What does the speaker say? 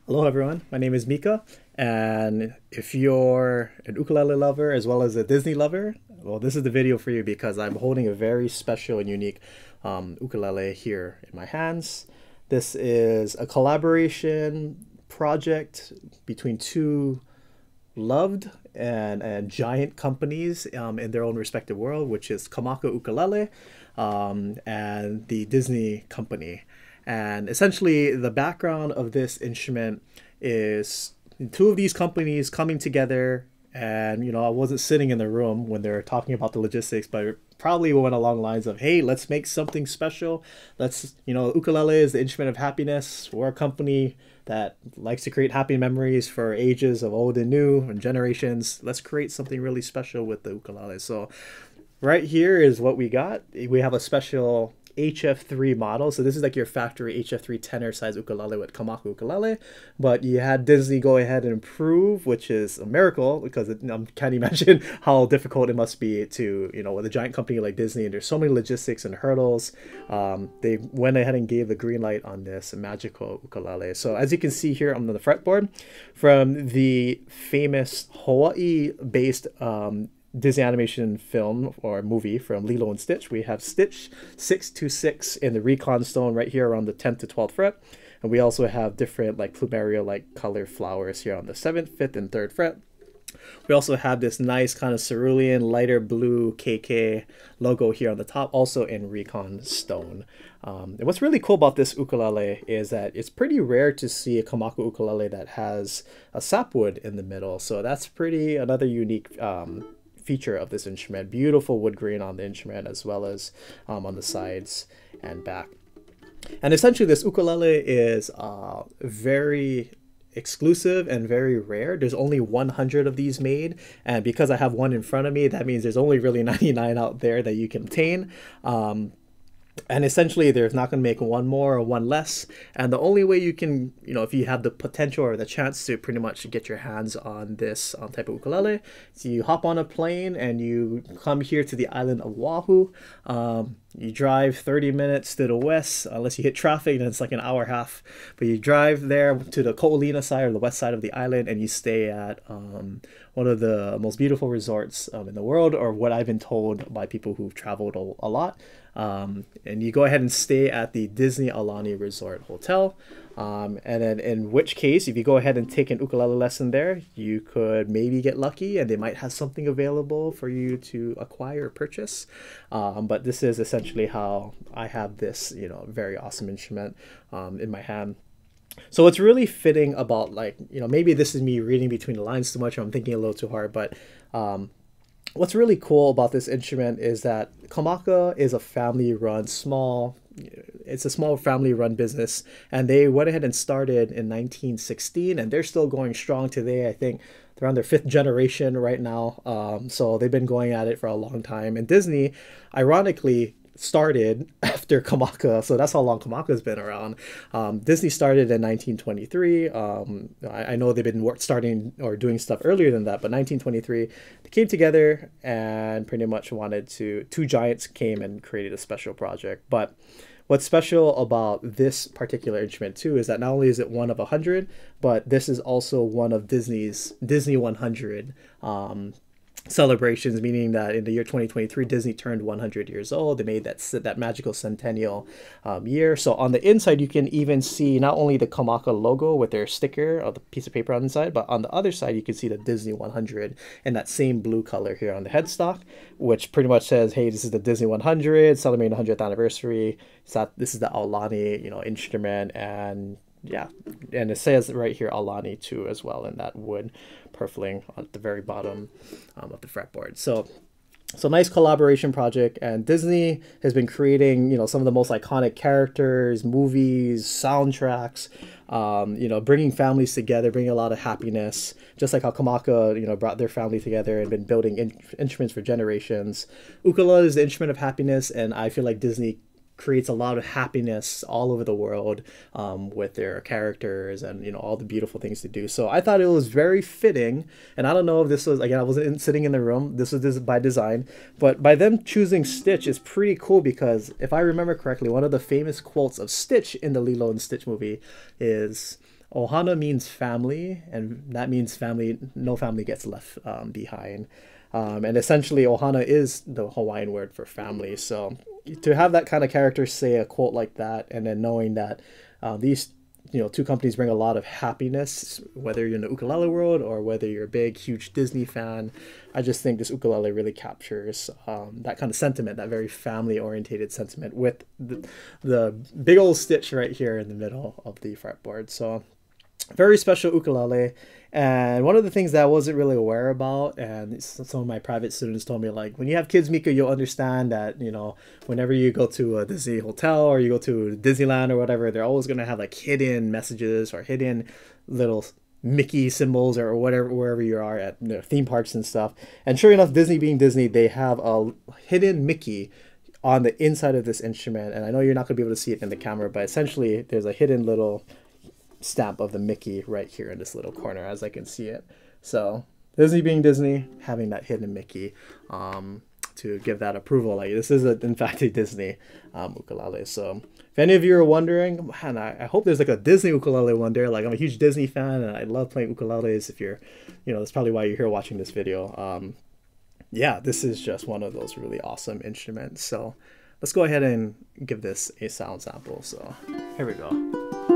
Hello everyone, my name is Mika, and if you're an ukulele lover as well as a Disney lover, well, this is the video for you because I'm holding a very special and unique ukulele here in my hands. This is a collaboration project between two loved and giant companies in their own respective world, which is Kamaka Ukulele and the Disney company. And essentially, the background of this instrument is two of these companies coming together. And, I wasn't sitting in the room when they were talking about the logistics, but it probably went along lines of, hey, let's make something special. Ukulele is the instrument of happiness. We're a company that likes to create happy memories for ages of old and new and generations. Let's create something really special with the ukulele. So right here is what we got. We have a special HF3 model. So this is like your factory HF3 tenor size ukulele with Kamaka ukulele, but you had Disney go ahead and improve, which is a miracle because I can't imagine how difficult it must be to, with a giant company like Disney and there's so many logistics and hurdles. They went ahead and gave the green light on this magical ukulele. So as you can see here on the fretboard, from the famous Hawaii based Disney animation film or movie from Lilo and Stitch, we have Stitch 626 in the recon stone right here around the 10th to 12th fret. And we also have different like plumeria like color flowers here on the 7th, 5th, and 3rd fret. We also have this nice kind of cerulean lighter blue KK logo here on the top, also in recon stone. And what's really cool about this ukulele is that it's pretty rare to see a Kamaka ukulele that has a sapwood in the middle. So that's another unique feature of this instrument. Beautiful wood grain on the instrument as well as on the sides and back. And essentially this ukulele is very exclusive and very rare. There's only 100 of these made, and because I have one in front of me, that means there's only really 99 out there that you can obtain. And essentially, there's not going to make one more or one less. And the only way you can, if you have the potential or the chance to pretty much get your hands on this type of ukulele, so you hop on a plane and you come here to the island of Oahu. You drive 30 minutes to the west, unless you hit traffic, then it's like an hour and a half. But you drive there to the Ko'olina side or the west side of the island, and you stay at one of the most beautiful resorts in the world, or what I've been told by people who've traveled a lot. And you go ahead and stay at the Disney Aulani Resort Hotel. And then in which case, if you go ahead and take an ukulele lesson there, you could maybe get lucky and they might have something available for you to acquire or purchase. But this is essentially how I have this, very awesome instrument in my hand. So what's really fitting about maybe this is me reading between the lines too much or I'm thinking a little too hard, but what's really cool about this instrument is that Kamaka is a family-run it's a small family-run business, and they went ahead and started in 1916, and they're still going strong today. I think they're on their 5th generation right now. So they've been going at it for a long time. And Disney, ironically, started after Kamaka, so that's how long Kamaka's been around. Disney started in 1923. I know they've been starting or doing stuff earlier than that, but 1923 they came together and pretty much two giants came and created a special project. But what's special about this particular instrument too is that not only is it one of 100, but this is also one of Disney's Disney 100 celebrations, meaning that in the year 2023 Disney turned 100 years old. They made that magical centennial year. So on the inside you can even see not only the Kamaka logo with their sticker or the piece of paper on the side, but on the other side you can see the Disney 100 in that same blue color here on the headstock, which pretty much says, hey, this is the Disney 100 celebrating the 100th anniversary. So this is the Aulani instrument, and yeah, and it says right here Aulani too as well in that wood purfling at the very bottom of the fretboard. So nice collaboration project, and Disney has been creating some of the most iconic characters, movies, soundtracks, bringing families together, bringing a lot of happiness, just like how Kamaka brought their family together and been building instruments for generations. Ukulele is the instrument of happiness, and I feel like Disney creates a lot of happiness all over the world with their characters and all the beautiful things to do. So I thought it was very fitting, and I don't know if this was, again, I wasn't sitting in the room, this was by design, but by them choosing Stitch is pretty cool, because if I remember correctly, one of the famous quotes of Stitch in the Lilo and Stitch movie is, Ohana means family, and that means family. No family gets left behind. And essentially, Ohana is the Hawaiian word for family. So to have that kind of character say a quote like that, and then knowing that these two companies bring a lot of happiness, whether you're in the ukulele world or whether you're a big, huge Disney fan, I just think this ukulele really captures that kind of sentiment, that very family-orientated sentiment with the big old stitch right here in the middle of the fretboard. So very special ukulele. And one of the things that I wasn't really aware about, and some of my private students told me, like, when you have kids, Mika, you'll understand that, whenever you go to a Disney hotel or you go to Disneyland or whatever, they're always going to have like hidden messages or hidden little Mickey symbols or whatever, wherever you are at theme parks and stuff. And sure enough, Disney being Disney, they have a hidden Mickey on the inside of this instrument. And I know you're not going to be able to see it in the camera, but essentially there's a hidden little stamp of the Mickey right here in this little corner, as I can see it. So Disney being Disney, having that hidden Mickey to give that approval, like this is in fact a Disney ukulele. So if any of you are wondering, man, I hope there's like a Disney ukulele one day. Like, I'm a huge Disney fan and I love playing ukuleles. If you're, that's probably why you're here watching this video. Yeah, this is just one of those really awesome instruments. So let's go ahead and give this a sound sample. So here we go.